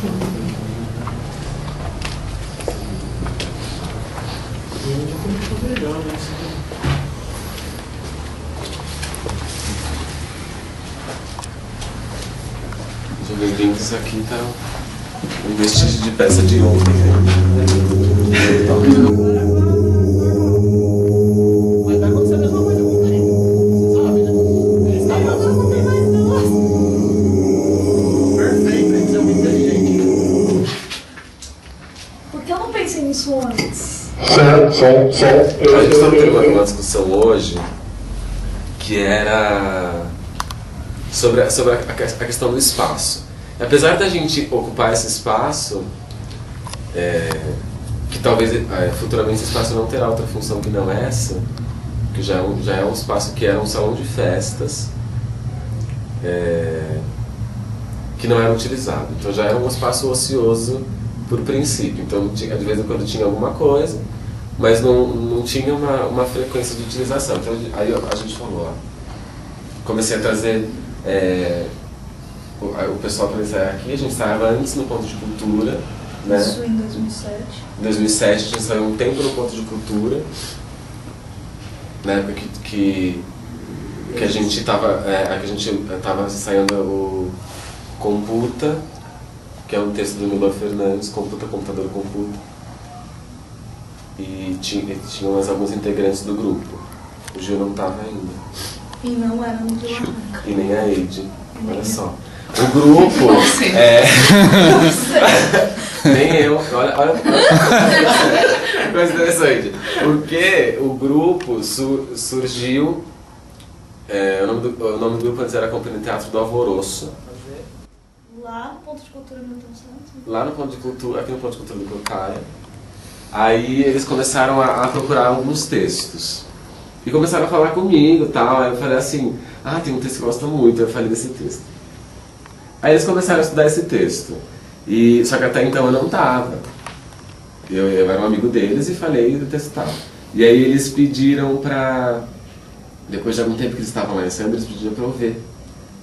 Bem-vindos, aqui tá um vestígio de peça de ontem. Mas vai acontecer a mesma coisa com ele, você sabe, né? Eles estavam fazendo comigo. Perfeito, eles são muito inteligentes. Por que eu não pensei nisso antes? A gente estava tendo uma discussão hoje que era sobre a questão do espaço. Apesar da gente ocupar esse espaço, que talvez futuramente esse espaço não terá outra função que não essa, que já é um espaço que era um salão de festas, que não era utilizado. Então já era um espaço ocioso por princípio. Então de vez em quando tinha alguma coisa, mas não tinha uma frequência de utilização. Então aí a gente falou, comecei a trazer o pessoal para ensaiar aqui. A gente ensaiava antes no Ponto de Cultura, né? Isso em 2007. Em 2007 a gente ensaiou um tempo no Ponto de Cultura, na época que a gente estava ensaiando o Computa, que é um texto do Milor Fernandes, Computa, Computador, Computa. E tinha mais alguns integrantes do grupo. O Gil não estava ainda. E não era no Vila Branca. E nem a Eide. Olha só. O grupo nem eu. Olha coisa interessante. Porque o grupo surgiu. O nome do grupo antes era Companhia Teatro do Alvoroço. Lá no Ponto de Cultura Milton Santos. Lá no Ponto de Cultura, aqui no Ponto de Cultura do Cocaia. Aí eles começaram a procurar alguns textos. E começaram a falar comigo e tal. Aí eu falei assim, tem um texto que eu gosto muito. Eu falei desse texto. Aí eles começaram a estudar esse texto. Só que até então eu não estava. Eu era um amigo deles e falei do texto tal. E aí eles pediram pra... Depois de algum tempo que eles estavam lá ensaiando, eles pediram pra eu ver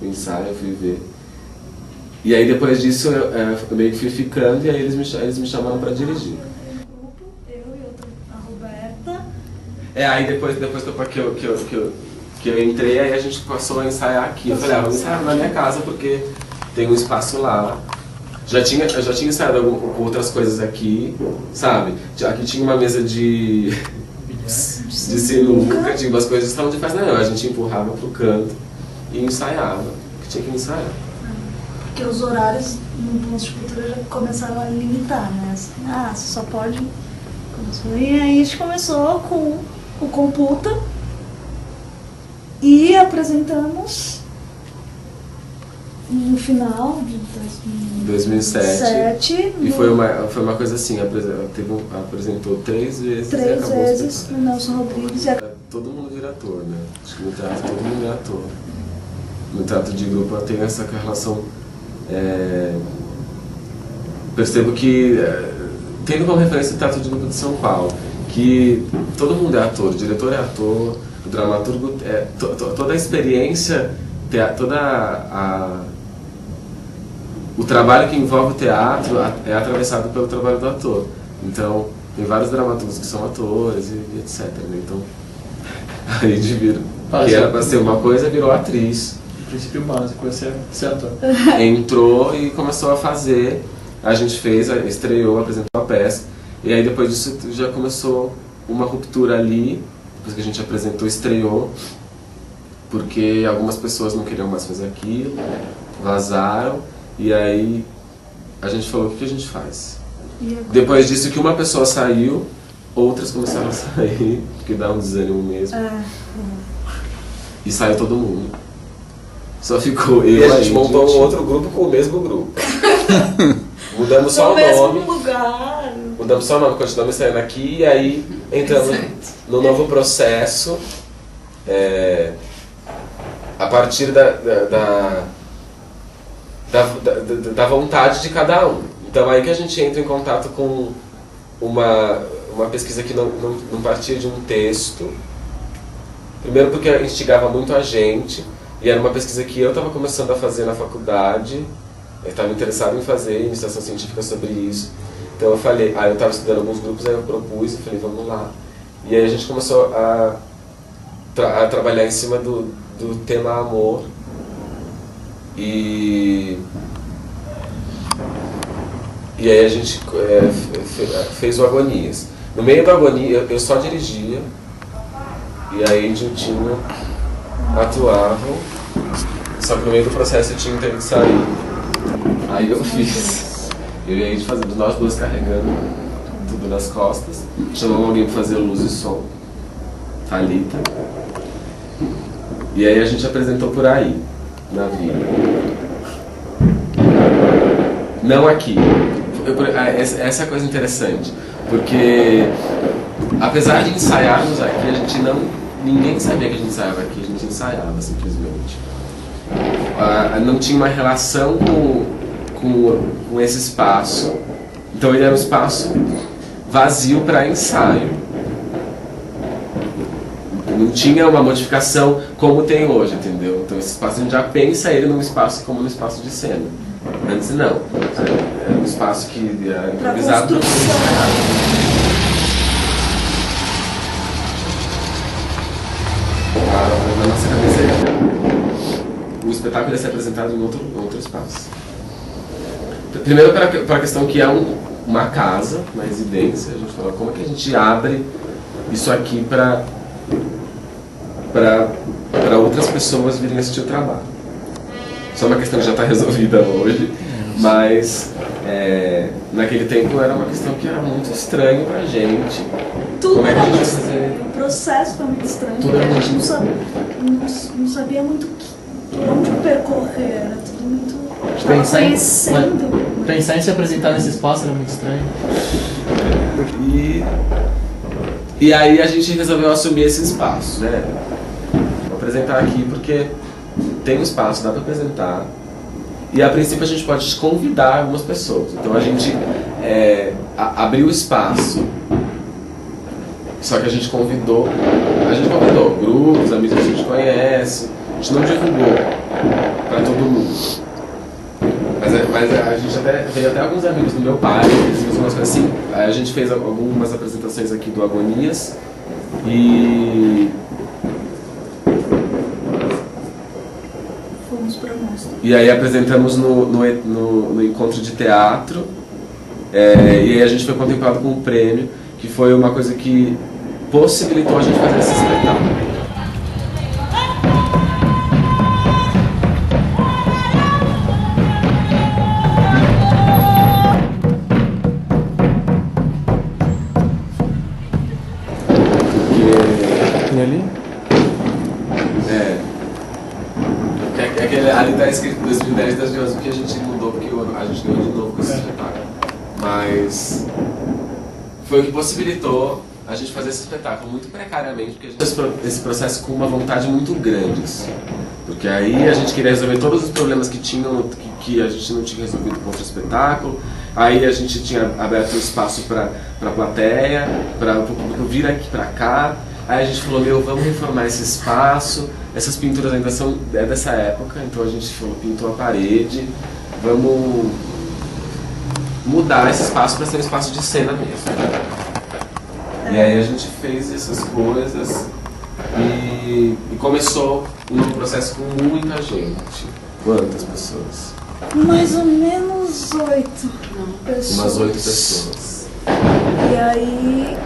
o ensaio, eu fui ver. E aí depois disso eu meio que fui ficando e aí eles me chamaram pra dirigir. Eu e outra, a Roberta. Aí depois que eu entrei, aí a gente passou a ensaiar aqui. Eu falei, vamos ensaiar na minha casa porque tem um espaço lá. Eu já tinha ensaiado com outras coisas aqui, sabe? Aqui tinha uma mesa de sinuca, tinha umas coisas que estavam de festa, não. A gente empurrava pro canto e ensaiava, que tinha que ensaiar. Porque os horários no Ponto de Cultura já começaram a limitar, né? Assim, você só pode... E aí a gente começou com o Computa e apresentamos no final de 2007. E foi uma coisa assim, apresentou 3 vezes. 3 vezes no Nelson Rodrigues. Todo mundo vira ator, né? Acho que no teatro todo mundo é ator. No teatro de grupo eu tenho essa relação. Percebo que, tendo como referência o Teatro de Grupo de São Paulo, que todo mundo é ator, o diretor é ator, o dramaturgo toda a experiência, o trabalho que envolve o teatro é atravessado pelo trabalho do ator. Então, tem vários dramaturgos que são atores e etc. Né? Então, aí que era para ser uma coisa, virou atriz. O princípio básico é ser ator. Entrou e começou a fazer, a gente fez, estreou, apresentou a peça, e aí depois disso já começou uma ruptura ali, depois que a gente apresentou, estreou, porque algumas pessoas não queriam mais fazer aquilo, vazaram, e aí a gente falou, o que a gente faz? Depois disso que uma pessoa saiu, outras começaram a sair, porque dá um desânimo mesmo, e saiu todo mundo. Só ficou eu. E a gente montou um outro grupo com o mesmo grupo. Mudamos só o nome. Lugar. Mudamos só o nome, continuamos saindo aqui e aí entramos no novo processo. A partir da vontade de cada um. Então aí que a gente entra em contato com uma pesquisa que não partia de um texto. Primeiro porque instigava muito a gente. E era uma pesquisa que eu estava começando a fazer na faculdade, estava interessado em fazer iniciação científica sobre isso. Então eu falei, eu estava estudando alguns grupos, aí eu propus e falei, vamos lá. E aí a gente começou a trabalhar em cima do tema amor. E aí a gente fez o Agonias. No meio do Agonia, eu só dirigia, e a Angel e o Tino atuavam, só que no meio do processo eu tinha que sair. Aí eu fiz. Eu e a Angel fazendo, nós duas carregando tudo nas costas, chamamos alguém para fazer luz e som, Thalita. E aí a gente apresentou por aí, na vila. Não aqui. Essa é a coisa interessante, porque apesar de ensaiarmos aqui, ninguém sabia que a gente ensaiava aqui, a gente ensaiava simplesmente. Não tinha uma relação com esse espaço, então ele era um espaço vazio para ensaio. Não tinha uma modificação como tem hoje, entendeu? Então esse espaço a gente já pensa ele num espaço como num espaço de cena. Antes não. É um espaço que era improvisado para ensaiar. Na nossa cabeça o espetáculo ia ser apresentado em outro espaço. Primeiro para a questão que é uma casa, uma residência, a gente falou como é que a gente abre isso aqui para outras pessoas virem assistir o trabalho. Só uma questão que já está resolvida hoje, mas naquele tempo era uma questão que era muito estranha pra gente. Tudo como é que a gente ia estranho. fazer? O processo foi muito estranho. Tudo era A gente muito não sabia muito por onde percorrer, era tudo muito... Pensar em se apresentar nesse espaço era muito estranho. E aí a gente resolveu assumir esse espaço, né? Vou apresentar aqui porque tem um espaço, dá para apresentar. E a princípio a gente pode convidar algumas pessoas. Então a gente abriu o espaço. Só que a gente convidou grupos, amigos que a gente conhece. A gente não divulgou para todo mundo. Mas a gente veio até alguns amigos do meu pai, eles fizeram umas coisas assim. A gente fez algumas apresentações aqui do Agonias e Fomos pra mostra. E aí apresentamos no encontro de teatro, e aí a gente foi contemplado com um prêmio, que foi uma coisa que possibilitou a gente fazer esse espetáculo. Ali está escrito 2010, 2011, porque a gente mudou, porque a gente ganhou de novo com esse espetáculo. Mas foi o que possibilitou a gente fazer esse espetáculo muito precariamente, porque a gente fez esse processo com uma vontade muito grande. Assim. Porque aí a gente queria resolver todos os problemas que a gente não tinha resolvido com outro espetáculo. Aí a gente tinha aberto um espaço para a plateia, para o público vir aqui para cá. Aí a gente falou, vamos reformar esse espaço. Essas pinturas ainda são dessa época, então a gente pintou a parede. Vamos mudar esse espaço para ser um espaço de cena mesmo. E aí a gente fez essas coisas e começou um processo com muita gente. Quantas pessoas? Mais ou menos 8 pessoas. Umas 8 pessoas. E aí...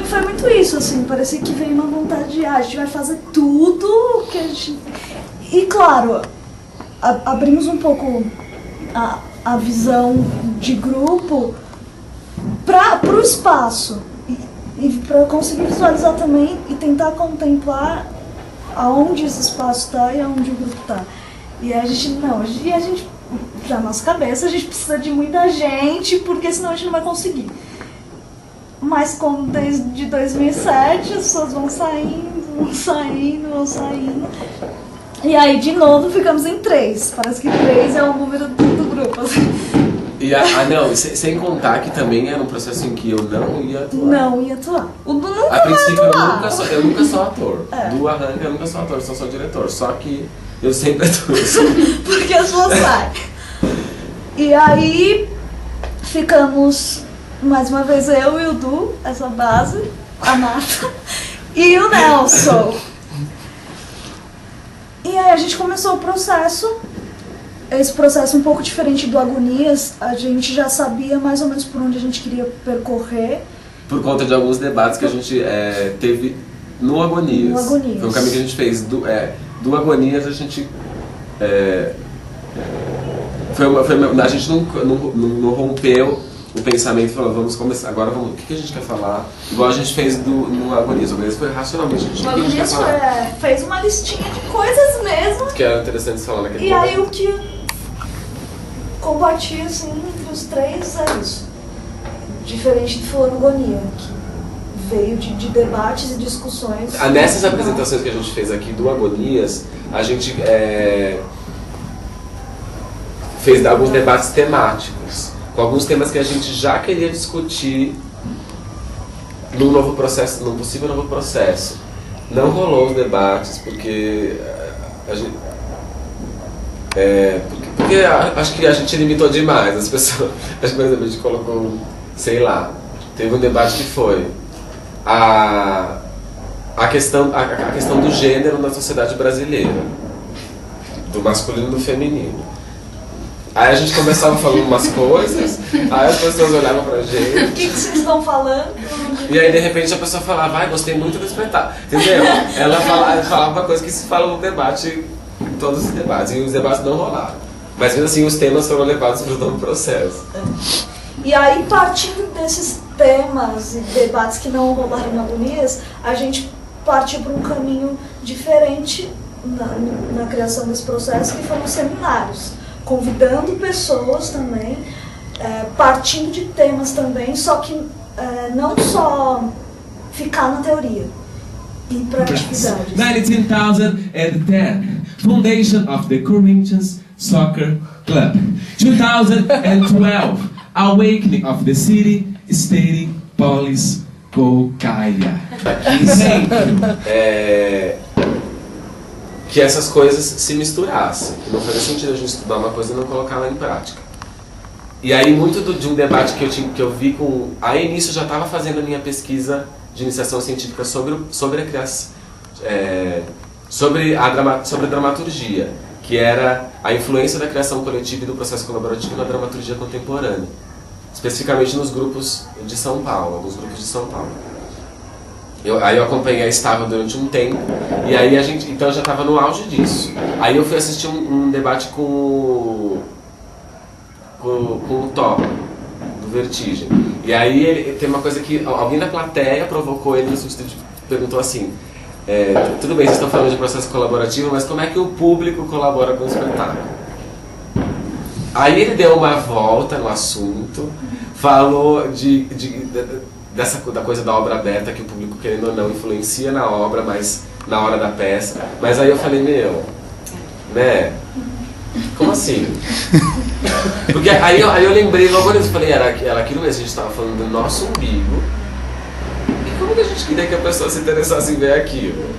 Foi muito isso, assim, parecia que veio uma vontade de a gente vai fazer tudo que a gente... E claro, abrimos um pouco a visão de grupo para o espaço e para conseguir visualizar também e tentar contemplar aonde esse espaço está e aonde o grupo está. E a gente, já na nossa cabeça, a gente precisa de muita gente, porque senão a gente não vai conseguir. Mas como desde 2007 as pessoas vão saindo. E aí de novo ficamos em 3. Parece que 3 é o número do grupo. Assim. E não, sem contar que também era um processo em que eu não ia atuar. Não ia atuar. O Du nunca a princípio atuar. eu nunca sou ator. Do arranque eu nunca sou ator, só sou diretor. Só que eu sempre atuo. Porque as pessoas saem. E aí ficamos, mais uma vez, eu e o Du, essa base, a Nata, e o Nelson. E aí a gente começou o processo. Esse processo um pouco diferente do Agonias, a gente já sabia mais ou menos por onde a gente queria percorrer. Por conta de alguns debates que a gente teve no Agonias. No Agonias. Foi um caminho que a gente fez. Do Agonias a gente... a gente não rompeu o pensamento e falou, vamos começar, agora vamos, o que a gente quer falar? Igual a gente fez no Agonias. O Agonias foi racionalmente, a gente O Agonias fez uma listinha de coisas mesmo. Que era interessante falar naquele E momento. aí o que combatia assim entre os três é isso. Diferente do Agonia, que veio de debates e discussões. Nessas apresentações que a gente fez aqui do Agonias, a gente fez alguns debates temáticos, com alguns temas que a gente já queria discutir num novo processo, num possível novo processo. Não rolou os debates porque a gente... porque acho que a gente limitou demais as pessoas. Acho que, por exemplo, a gente colocou, sei lá, teve um debate que foi a questão do gênero na sociedade brasileira, do masculino e do feminino. Aí a gente começava falando umas coisas, aí as pessoas olhavam pra gente. O que vocês estão falando? E aí de repente a pessoa falava, gostei muito do espetáculo. Entendeu? Ela falava uma coisa que se fala no debate, em todos os debates, e os debates não rolaram. Mas mesmo assim os temas foram levados para o novo processo. E aí, partindo desses temas e debates que não rolaram na Agonias, a gente partiu para um caminho diferente na criação desse processo, que foram seminários, convidando pessoas também, partindo de temas também, só que não só ficar na teoria, ir para atividades. 1910, Foundation of the Corinthians Soccer Club. 2012, Awakening of the City, State, Police, Go Gaia. Que essas coisas se misturassem, que não fazia sentido a gente estudar uma coisa e não colocar ela em prática. E aí muito de um debate que eu vi com... Aí nisso eu já estava fazendo a minha pesquisa de iniciação científica sobre a criação, sobre a dramaturgia, que era a influência da criação coletiva e do processo colaborativo na dramaturgia contemporânea, especificamente nos grupos de São Paulo, alguns grupos de São Paulo. Aí eu acompanhei a Estável durante um tempo, e aí então eu já estava no auge disso. Aí eu fui assistir um debate com o Thor, do Vertigem. E aí ele tem uma coisa que alguém da plateia provocou ele no sentido de, perguntou assim, tudo bem, vocês estão falando de processo colaborativo, mas como é que o público colabora com o espetáculo? Aí ele deu uma volta no assunto, falou da coisa da obra aberta, que o público, querendo ou não, influencia na obra, mas na hora da peça. Mas aí eu falei, né? Como assim? Porque aí eu lembrei logo nisso, falei, era aquilo mesmo, a gente estava falando do nosso umbigo. E como que a gente queria que a pessoa se interessasse em ver aquilo?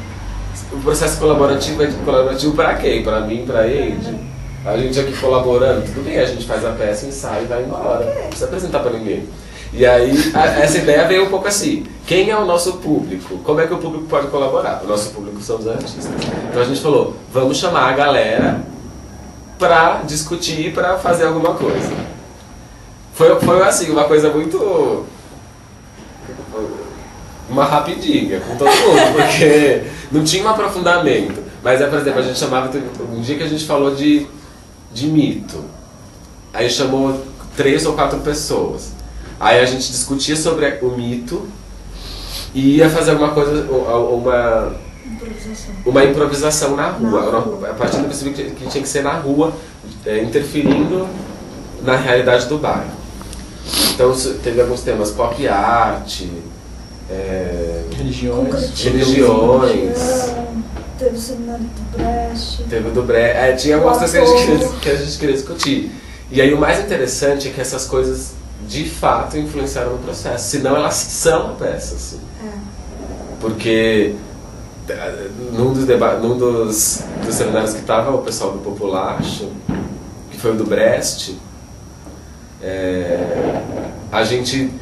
O processo colaborativo é colaborativo para quem? Para mim, para ele? A gente aqui colaborando, tudo bem, a gente faz a peça, ensaia e vai embora. Não precisa apresentar para ninguém. E aí, essa ideia veio um pouco assim, quem é o nosso público? Como é que o público pode colaborar? O nosso público são os artistas. Então a gente falou, vamos chamar a galera para discutir, para fazer alguma coisa. Foi assim, uma coisa muito... uma rapidinha com todo mundo, porque não tinha um aprofundamento. Mas, por exemplo, a gente chamava, um dia que a gente falou de mito, aí chamou 3 ou 4 pessoas. Aí a gente discutia sobre o mito e ia fazer alguma coisa, uma improvisação na rua. A partir do princípio que tinha que ser na rua, interferindo na realidade do bairro. Então teve alguns temas, pop art, religiões. Teve o seminário do Brecht. Teve o do Brecht. Tinha algumas coisas que a gente queria discutir. E aí o mais interessante é que essas coisas de fato influenciaram no processo, senão elas são a peça, assim. Porque num dos seminários que estava o pessoal do Populacho, que foi o do Brecht, a gente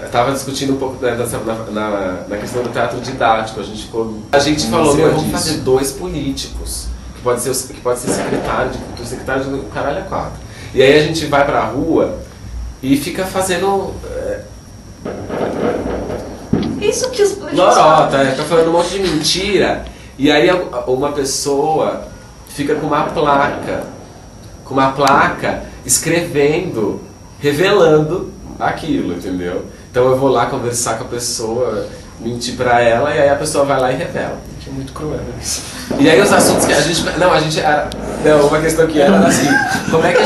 estava discutindo um pouco na questão do teatro didático. A gente falou, vamos fazer 2 políticos, que pode ser secretário do caralho a 4. E aí a gente vai pra rua e fica fazendo Isso que os lorota, fica falando um monte de mentira. E aí uma pessoa fica com uma placa escrevendo, revelando aquilo, entendeu? Então eu vou lá conversar com a pessoa, mentir pra ela, e aí a pessoa vai lá e revela. Que é muito cruel isso. E aí os assuntos que a gente... uma questão que era assim, como é que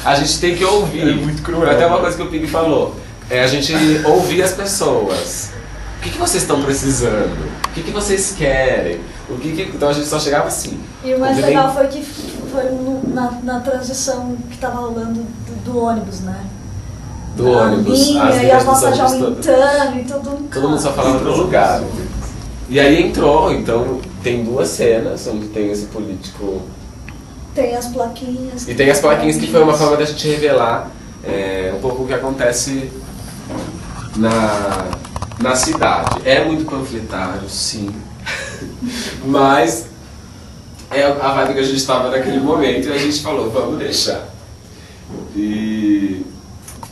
a gente tem que ouvir. É muito cruel. Até uma coisa que o Pig falou, a gente ouvir as pessoas. O que vocês estão precisando? O que vocês querem? Então a gente só chegava assim. E o mais legal foi que foi na transição que tava rolando do ônibus, né? Do ônibus. E a passagem aumentando e todo mundo só falava do lugar. E aí entrou, então tem 2 cenas onde tem esse político. Tem as plaquinhas. E tem as plaquinhas que foi uma forma da gente revelar um pouco o que acontece na cidade. É muito panfletário, sim. Mas é a vibe que a gente estava naquele momento e a gente falou, vamos deixar. E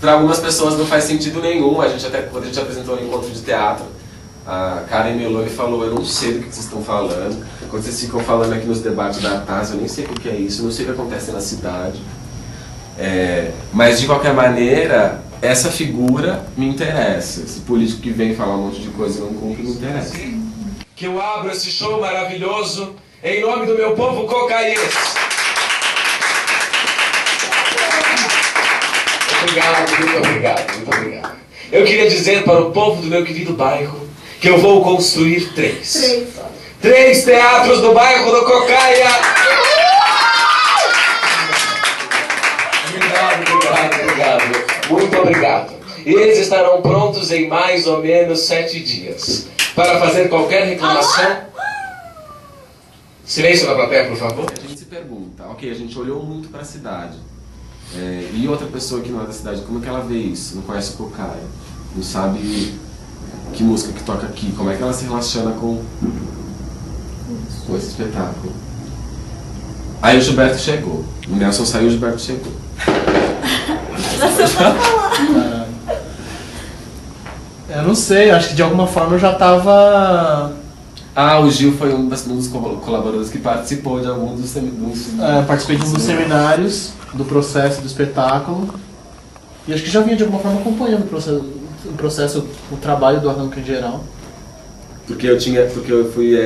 para algumas pessoas não faz sentido nenhum. Quando a gente apresentou um encontro de teatro, a Karen me olhou e falou, eu não sei do que vocês estão falando. Quando vocês ficam falando aqui nos debates da TAS, eu nem sei o que é isso, eu não sei o que acontece na cidade. Mas de qualquer maneira, essa figura me interessa. Esse político que vem falar um monte de coisa e não cumpre, me interessa. Que eu abro esse show maravilhoso em nome do meu povo cocaense. Muito obrigado. Eu queria dizer para o povo do meu querido bairro que eu vou construir 3 teatros no bairro do Cocaia. Obrigado. Muito obrigado. E eles estarão prontos em mais ou menos 7 dias. Para fazer qualquer reclamação... Silêncio na plateia, por favor. A gente se pergunta, ok, a gente olhou muito para a cidade. E outra pessoa que não é da cidade, como é que ela vê isso? Não conhece o Cocaia, não sabe que música que toca aqui, como é que ela se relaciona com esse espetáculo. Aí o Gilberto chegou, o Nelson saiu, o Gilberto chegou. Eu não sei, acho que de alguma forma eu já tava... O Gil foi um dos colaboradores que participou de alguns dos seminários. Participei de um dos seminários do processo do espetáculo. E acho que já vinha de alguma forma acompanhando o trabalho do Arranca em geral. Porque eu fui...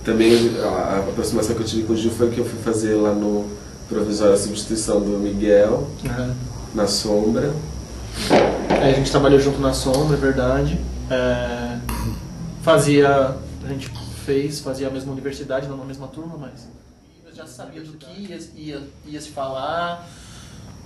também a aproximação que eu tive com o Gil foi que eu fui fazer lá no Provisório a substituição do Miguel, na Sombra. A gente trabalhou junto na Sombra, é verdade. A gente fazia a mesma universidade, não na mesma turma, mas eu já sabia do que ia se falar.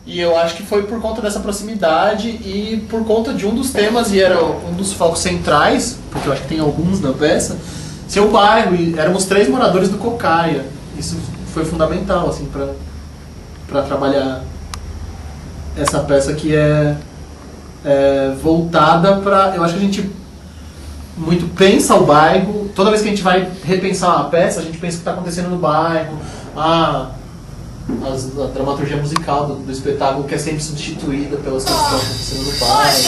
E eu acho que foi por conta dessa proximidade e por conta de um dos temas, e era um dos focos centrais, porque eu acho que tem alguns na peça, ser o bairro, e éramos 3 moradores do Cocaia. Isso foi fundamental, assim, para trabalhar essa peça que é voltada para... Eu acho que a gente muito pensa o bairro, toda vez que a gente vai repensar a peça, a gente pensa o que está acontecendo no bairro, a dramaturgia musical do espetáculo, que é sempre substituída pelas coisas que estão acontecendo no bairro.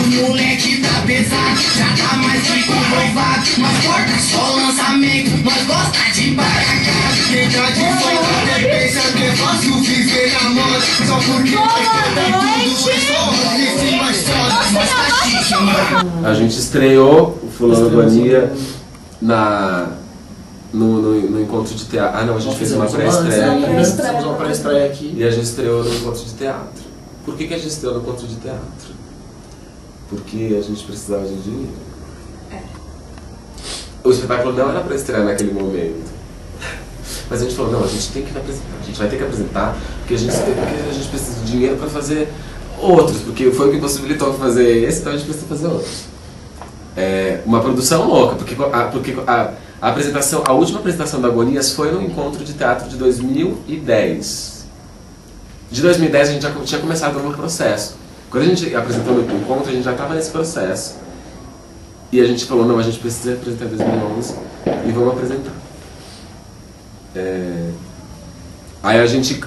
O moleque tá pesado, já tá mais que comprovado. Mas corta só lançamento, nós gosta de baracar. Então de fora, pensa que é fácil viver na moda. Só porque tudo foi só, nesse mais só, mas tá chique, mano. A gente estreou o Fulano Bania no encontro de teatro. Não, a gente fez uma pré-estreia. Fizemos uma pré-estreia aqui. E a gente estreou no encontro de teatro. Por que a gente estreou no encontro de teatro? Porque a gente precisava de dinheiro. O espetáculo não era para estrear naquele momento. Mas a gente falou, não, a gente tem que apresentar. A gente vai ter que apresentar porque a gente precisa de dinheiro para fazer outros. Porque foi o que possibilitou fazer esse, então a gente precisa fazer outros. Uma produção louca, porque A última apresentação da Agonias foi no encontro de teatro de 2010. De 2010 a gente já tinha começado o novo processo. Quando a gente apresentou no encontro, a gente já estava nesse processo. E a gente falou, não, a gente precisa apresentar em 2011 e vamos apresentar. Aí a gente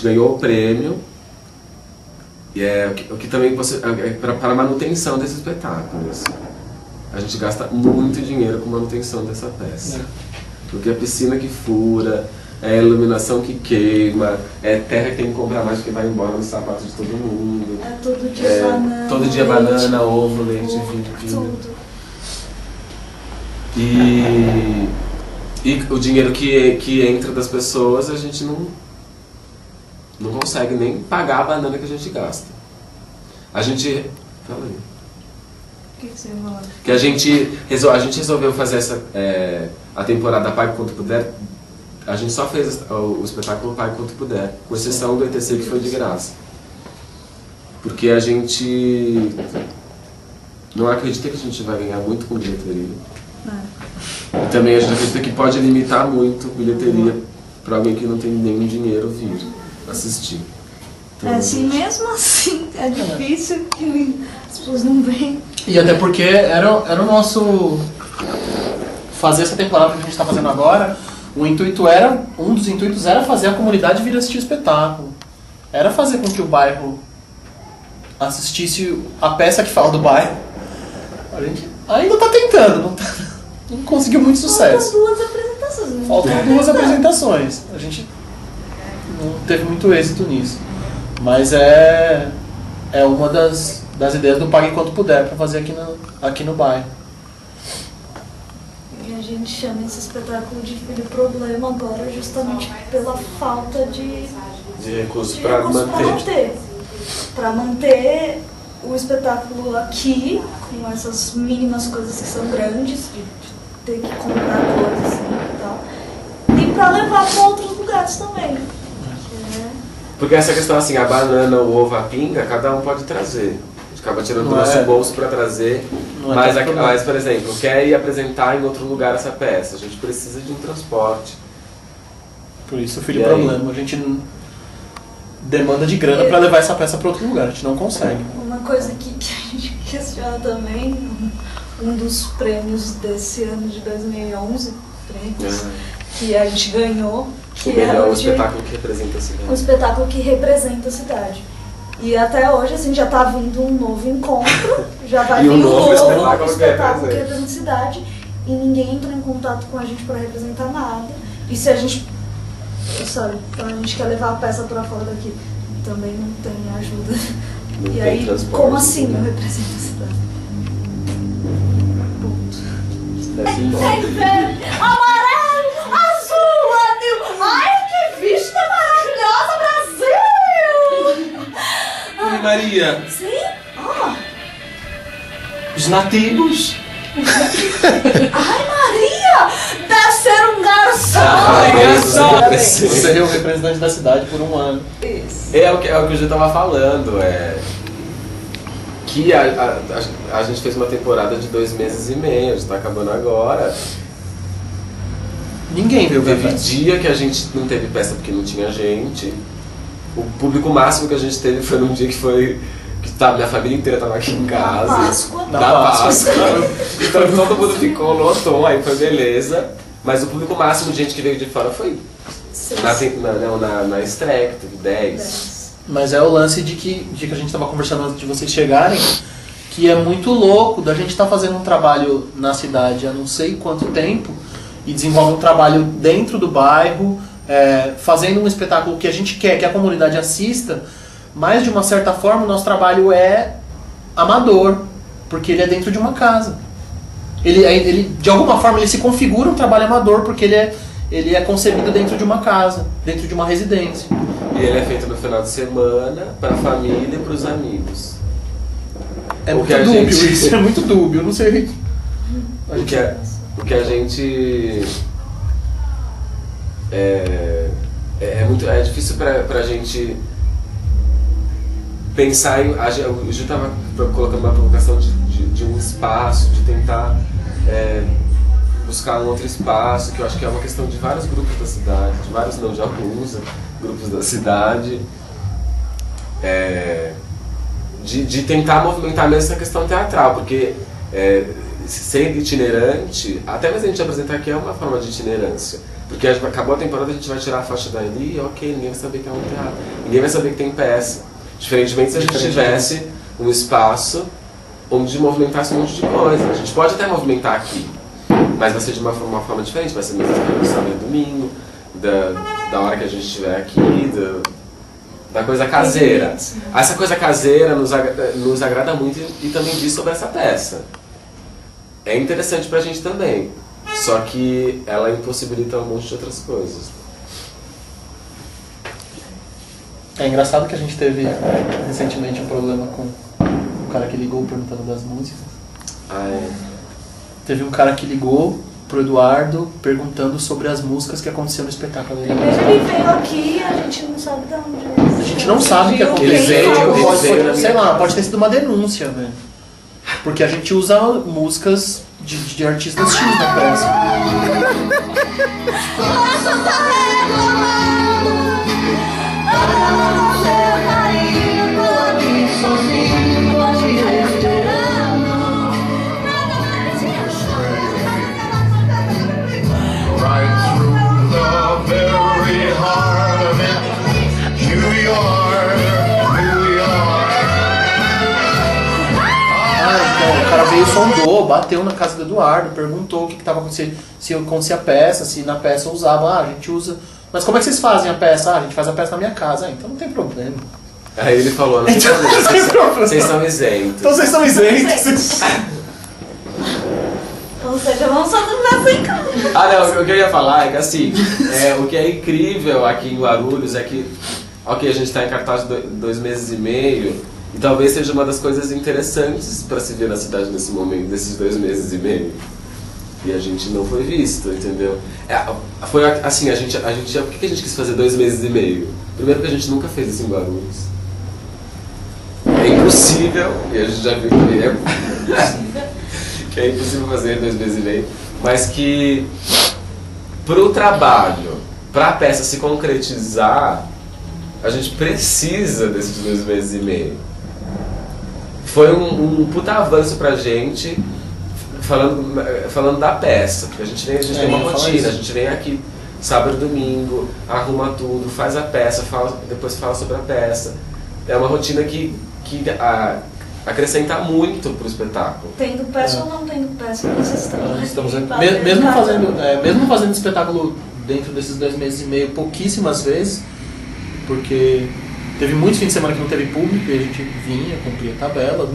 ganhou o prêmio, o que também para a manutenção desse espetáculo. Assim. A gente gasta muito dinheiro com manutenção dessa peça. Porque a piscina que fura, é a iluminação que queima, é terra que tem que comprar mais porque vai embora no sapato de todo mundo. É todo dia banana. Todo dia leite, banana, ovo, leite, vinho. Tudo. E o dinheiro que entra das pessoas, a gente não consegue nem pagar a banana que a gente gasta. A gente... Fala aí. O que você falou? Que a gente resolveu fazer a temporada Pague Quanto Puder. A gente só fez o espetáculo Pague Quanto Puder, com exceção do ETC que foi de graça. Porque a gente não acredita que a gente vai ganhar muito com bilheteria. E também a gente acredita que pode limitar muito bilheteria para alguém que não tem nenhum dinheiro vir assistir. Então, Se mesmo assim é difícil que as pessoas não vêm. E até porque era o nosso... Fazer essa temporada que a gente está fazendo agora, um dos intuitos era fazer a comunidade vir assistir o espetáculo. Era fazer com que o bairro assistisse a peça que fala do bairro. A gente ainda está tentando, não conseguiu muito sucesso. Faltam 2 apresentações. Né? Faltam 2 apresentações. A gente não teve muito êxito nisso. Mas é uma das ideias do Pague Quanto Puder para fazer aqui no bairro. E a gente chama esse espetáculo de Filho Problema agora justamente pela falta de recursos para manter. Para manter o espetáculo aqui, com essas mínimas coisas que são grandes, de ter que comprar coisas assim e tal. E para levar para outros lugares também. Porque essa questão assim, a banana, o ovo, a pinga, cada um pode trazer. A gente acaba tirando do nosso bolso para trazer. Mas, por exemplo, quer ir apresentar em outro lugar essa peça, a gente precisa de um transporte. Por isso o Filho Problema, a gente demanda de grana para levar essa peça para outro lugar, a gente não consegue. Uma coisa que a gente questiona também, um dos prêmios desse ano de 2011, prêmios que a gente ganhou, que é o espetáculo que representa a cidade. Um espetáculo que representa a cidade. E até hoje, assim, já tá vindo um novo encontro, já vai vir um novo espetáculo que representa a cidade, e ninguém entra em contato com a gente para representar nada. E se a gente, sabe, então a gente quer levar a peça para fora daqui, também não tem ajuda. Não e aí, como assim eu represento a cidade? Ponto. Amarelo, azul, anil. Ai, que vista maravilhosa, Brasil! Oi, Maria. Sim? Ah. Os nativos. Ai, Maria! Deve ser um garçom! Ai, garçom! Você é o representante da cidade por um ano. Isso. É o que o Gil tava falando, que a gente fez uma temporada de 2 meses e meio, a gente tá acabando agora. Ninguém veio ver a Teve peça. dia que a gente não teve peça porque não tinha gente. O público máximo que a gente teve foi num dia minha família inteira tava aqui em casa. Páscoa. Na Páscoa. Então todo mundo ficou, lotou, aí foi beleza. Mas o público máximo de gente que veio de fora foi na estreia, que teve 10. Mas é o lance de que a gente estava conversando antes de vocês chegarem, que é muito louco da gente estar fazendo um trabalho na cidade há não sei quanto tempo e desenvolve um trabalho dentro do bairro, fazendo um espetáculo que a gente quer que a comunidade assista, mas de uma certa forma o nosso trabalho é amador, porque ele é dentro de uma casa. Ele de alguma forma ele se configura um trabalho amador porque ele é concebido dentro de uma casa, dentro de uma residência. E ele é feito no final de semana, pra família e pros amigos. É muito dúbio isso, é muito dúbio, eu não sei. O que a gente... É difícil pra gente pensar em... O Gil estava colocando uma provocação de um espaço, de tentar buscar um outro espaço, que eu acho que é uma questão de vários grupos da cidade, de alguns grupos da cidade, de tentar movimentar mesmo essa questão teatral, porque sendo itinerante, até mesmo a gente apresentar aqui é uma forma de itinerância. Porque acabou a temporada, a gente vai tirar a faixa dali e ok, ninguém vai saber que é um teatro. Ninguém vai saber que tem peça. Diferentemente se a gente tivesse um espaço onde movimentasse um monte de coisa. A gente pode até movimentar aqui, mas vai ser de uma forma diferente. Vai ser no sábado e domingo, da hora que a gente estiver aqui, da coisa caseira. Essa coisa caseira nos agrada muito e também diz sobre essa peça. É interessante pra gente também. Só que ela impossibilita um monte de outras coisas. É engraçado que a gente teve recentemente um problema com um cara que ligou perguntando das músicas. Teve um cara que ligou pro Eduardo perguntando sobre as músicas que aconteceram no espetáculo dele. Primeiro ele veio aqui e a gente não sabe de onde ele. A gente não sabe o que aconteceu. Sei lá, pode ter sido uma denúncia, velho. Porque a gente usa músicas de artistas X na peça. O cara veio, sondou, bateu na casa do Eduardo, perguntou o que estava acontecendo, se acontecia a peça, se na peça usava, a gente usa. Mas como é que vocês fazem a peça? A gente faz a peça na minha casa, então não tem problema. Aí ele falou, não tem problema, vocês são isentos. Então vocês são isentos. Ou seja, vamos só dormir sem casa. Não, o que eu ia falar é que assim, o que é incrível aqui em Guarulhos é que, ok, a gente está em cartaz de 2 meses e meio, e talvez seja uma das coisas interessantes para se ver na cidade nesse momento, desses 2 meses e meio. E a gente não foi visto, entendeu? Foi assim, por que a gente quis fazer 2 meses e meio? Primeiro porque a gente nunca fez isso em Guarulhos. É impossível, e a gente já viu que é impossível fazer 2 meses e meio, mas que pro trabalho, pra peça se concretizar, a gente precisa desses 2 meses e meio. Foi um puta avanço pra gente, falando da peça, porque a gente tem uma rotina, a gente vem aqui sábado e domingo, arruma tudo, faz a peça, depois fala sobre a peça. É uma rotina que acrescenta muito pro espetáculo. Tendo peça ou não tendo peça, vocês estão mesmo fazendo espetáculo dentro desses 2 meses e meio, pouquíssimas vezes, porque teve muitos fins de semana que não teve público e a gente vinha, cumpria a tabela,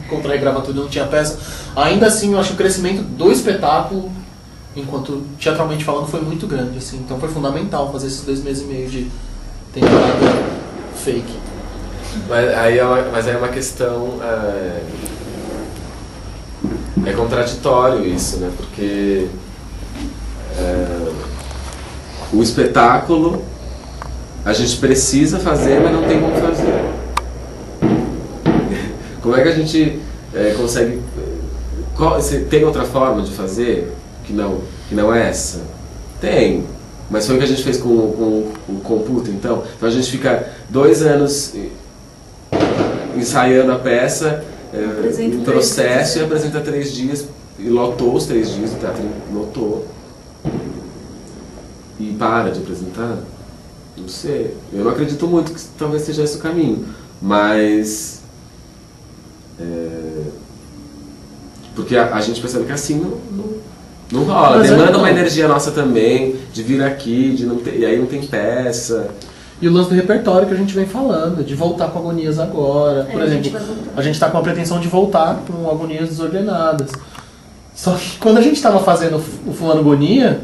contrair, gravar tudo, não tinha peça. Ainda assim, eu acho que o crescimento do espetáculo, enquanto teatralmente falando, foi muito grande, assim. Então foi fundamental fazer esses 2 meses e meio de temporada fake. Mas aí é uma questão... É contraditório isso, né? Porque o espetáculo a gente precisa fazer, mas não tem como fazer. Como é que a gente consegue... Tem outra forma de fazer que não é essa? Tem. Mas foi o que a gente fez com o Computa, então. Então a gente fica 2 anos ensaiando a peça, em processo, e apresenta 3 dias, e lotou os 3 dias, o teatro lotou. E para de apresentar? Não sei. Eu não acredito muito que talvez seja esse o caminho. Mas... porque a gente percebe que assim não rola. Mas demanda uma energia nossa também, de vir aqui, de não ter, e aí não tem peça. E o lance do repertório que a gente vem falando, de voltar com Agonias agora. Por exemplo, a gente está com a pretensão de voltar com Agonias Desordenadas. Só que quando a gente estava fazendo o Fulano Agonia,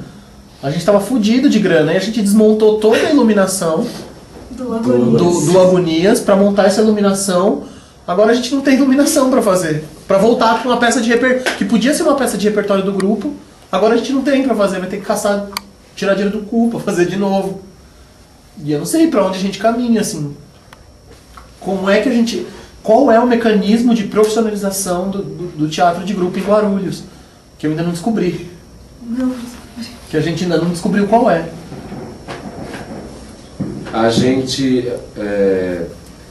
a gente estava fudido de grana, e a gente desmontou toda a iluminação do Agonias para montar essa iluminação. Agora a gente não tem iluminação para fazer. Para voltar com uma peça de repertório, que podia ser uma peça de repertório do grupo, agora a gente não tem para fazer, vai ter que caçar, tirar dinheiro do cu para fazer de novo. E eu não sei para onde a gente caminha, assim. Como é que a gente... Qual é o mecanismo de profissionalização do teatro de grupo em Guarulhos? Que eu ainda não descobri. Não. Que a gente ainda não descobriu qual é. A gente,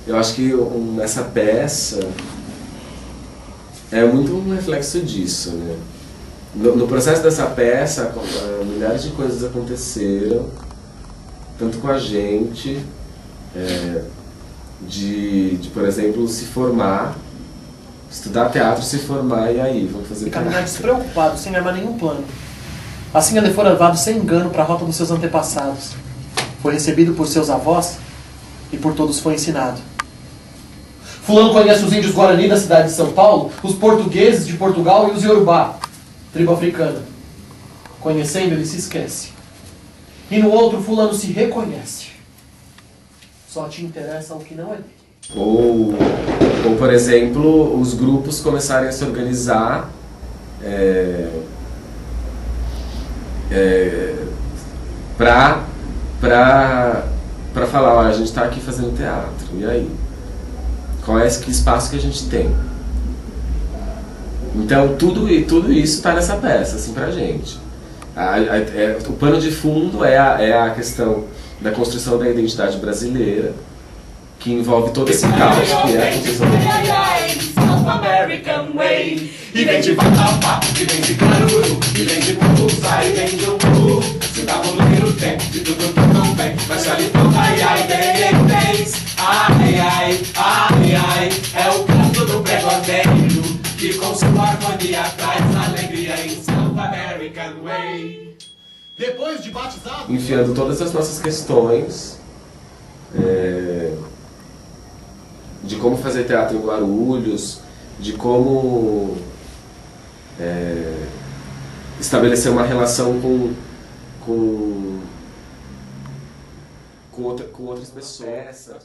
eu acho que essa peça é muito um reflexo disso, né? No processo dessa peça, milhares de coisas aconteceram, tanto com a gente, de, por exemplo, se formar, estudar teatro, se formar e aí, vamos fazer E caminhar teatro. despreocupado, sem armar nenhum plano. Assim ele foi levado sem engano para a rota dos seus antepassados. Foi recebido por seus avós e por todos foi ensinado. Fulano conhece os índios Guarani da cidade de São Paulo, os portugueses de Portugal e os Yorubá, tribo africana. Conhecendo, ele se esquece. E no outro, fulano se reconhece. Só te interessa o que não é dele. Ou, por exemplo, os grupos começarem a se organizar para falar, olha, a gente está aqui fazendo teatro, e aí? Qual é que espaço que a gente tem? Então, tudo isso está nessa peça, assim, pra gente. O pano de fundo é a questão da construção da identidade brasileira, que envolve todo esse caos, que é a construção da identidade. South American Way. E vem de Vatapá, e vem de Caruru, e vem de Purusá, e vem de Ubu. Se dá volume no tempo, de tudo que não vem. Mas ali toda ai, ai, vem. Ai, ai, ai, ai. É o canto do pregoneiro, que com sua harmonia traz alegria em South American Way. Depois de batizado... Enfiando todas as nossas questões de como fazer teatro em Guarulhos, de como estabelecer uma relação com outras pessoas.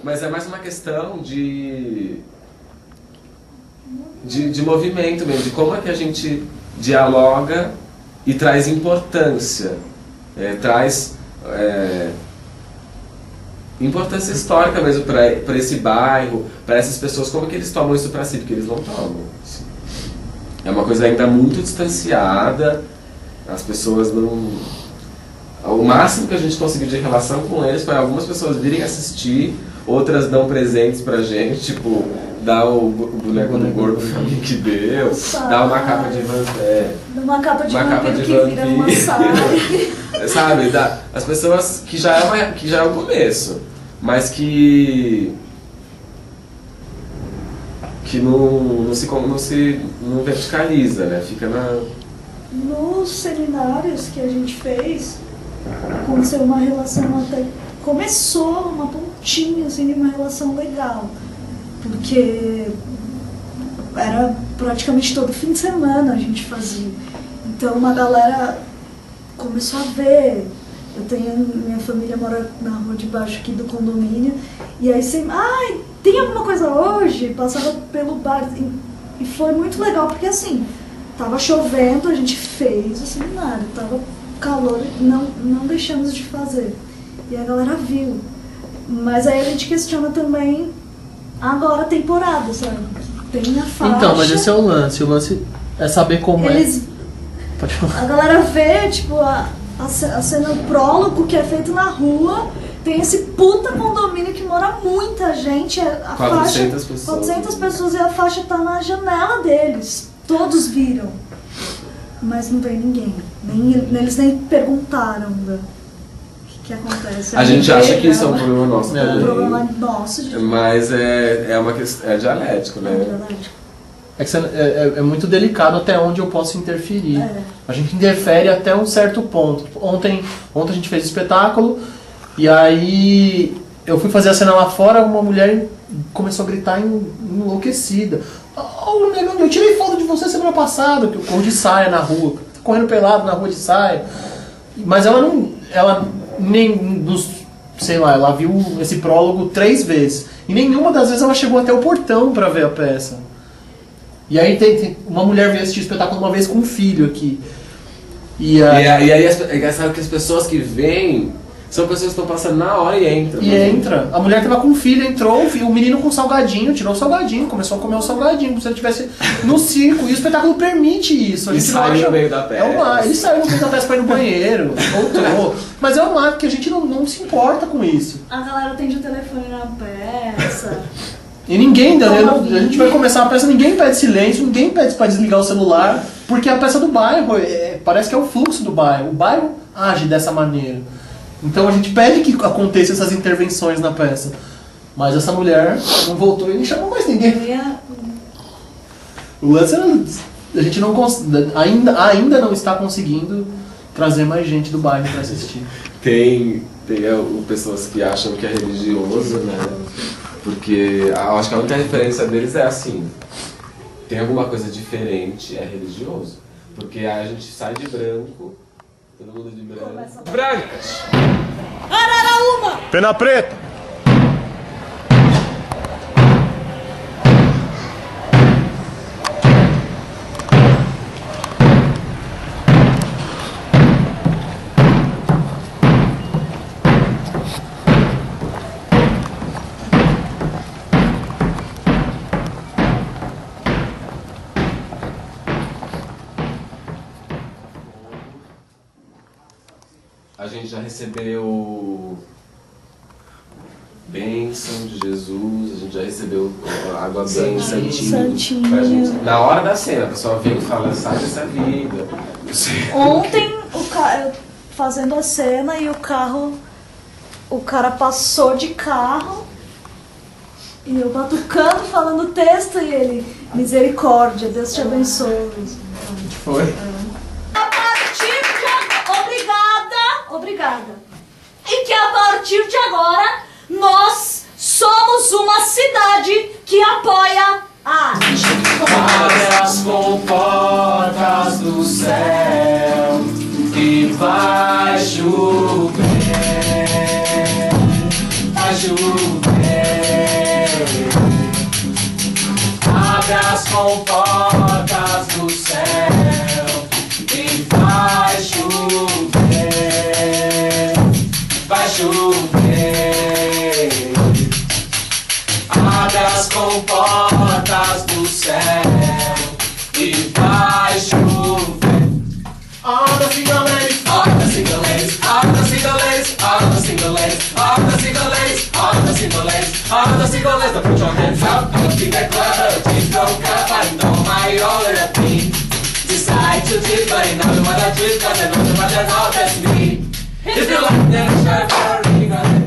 Mas é mais uma questão de movimento mesmo, de como é que a gente dialoga e traz importância, traz importância histórica mesmo para esse bairro, para essas pessoas, como que eles tomam isso para si, porque eles não tomam. Assim. É uma coisa ainda muito distanciada, as pessoas não... O máximo que a gente conseguiu de relação com eles foi algumas pessoas virem assistir, outras dão presentes pra gente, tipo, dá o boneco do gordo que deu, dá uma capa de vampiro. Uma capa de vampiro que vira uma saia. Sabe, as pessoas que já é o começo, mas que não verticaliza, né? Fica na... Nos seminários que a gente fez, aconteceu uma relação até... Começou uma pontinha, assim, de uma relação legal. Porque era praticamente todo fim de semana a gente fazia. Então uma galera começou a ver. Minha família mora na rua de baixo aqui do condomínio. E aí sempre, tem alguma coisa hoje? Passava pelo bar. E foi muito legal, porque assim, tava chovendo, a gente fez o seminário, tava calor, não deixamos de fazer. E a galera viu. Mas aí a gente questiona também agora a temporada, sabe? Tem a faixa. Então, mas esse é o lance. O lance é saber como Pode falar. A galera vê, tipo, a cena, o prólogo que é feito na rua. Tem esse puta condomínio que mora muita gente. 400 pessoas. 400 pessoas e a faixa tá na janela deles. Todos viram. Mas não veio ninguém. Eles nem perguntaram o que acontece. A gente acha que isso é um problema nosso também. É um problema nosso. Mas é uma questão, é dialético, né? É muito delicado até onde eu posso interferir. A gente interfere até um certo ponto. Ontem a gente fez espetáculo e aí eu fui fazer a cena lá fora, uma mulher começou a gritar enlouquecida. Oh, negão, eu tirei foto de você semana passada, que eu corro de saia na rua, correndo pelado na rua de saia. Mas ela ela viu esse prólogo 3 vezes. E nenhuma das vezes ela chegou até o portão pra ver a peça. E aí tem uma mulher veio assistir o espetáculo uma vez com um filho aqui. E aí é engraçado que as pessoas que vêm São pessoas que estão passando na hora e entram. E entra. A mulher tava com um filho, entrou, o menino com salgadinho, tirou o salgadinho, começou a comer o salgadinho, como se ele estivesse no circo. E o espetáculo permite isso. A E gente não saiu acha... no meio da peça. Ele saiu no meio da peça pra ir no banheiro, voltou. Mas é um ato que a gente não se importa com isso. A galera atende o telefone na peça. E ninguém, a gente vai começar a peça, ninguém pede silêncio, ninguém pede pra desligar o celular, porque a peça do bairro, parece que é o fluxo do bairro. O bairro age dessa maneira. Então a gente pede que aconteçam essas intervenções na peça. Mas essa mulher não voltou e nem chamou mais ninguém. O lance era, a gente não ainda não está conseguindo trazer mais gente do bairro para assistir. Tem pessoas que acham que é religioso, né? Porque eu acho que a única referência deles é assim: tem alguma coisa diferente, é religioso. Porque aí a gente sai de branco, todo mundo de branco. Brancas! Araraúma! Pena preta! A gente já recebeu bênção de Jesus, a gente já recebeu água bem santinho. Pra gente, na hora da cena, a pessoa vem e fala, sai dessa vida. Ontem, eu fazendo a cena e o cara passou de carro e eu batucando, falando o texto e ele, misericórdia, Deus te abençoe. Foi? Obrigada. E que a partir de agora, nós somos uma cidade que apoia a arte. Abre as comportas do céu e vai chover, vai chover. Abre as comportas do céu e vai chover. Vai chover. Abre as comportas do céu e vai chover. All the single ladies, all the single ladies, all the single ladies, all the single ladies, all the single ladies, all the single ladies, all the single ladies. Put your hands up, don't be that club, keep your cup, I know my all in a thing. Decide to dip, but you know you wanna drip, cause I know too much as all that's me. If you like that, try for a ring.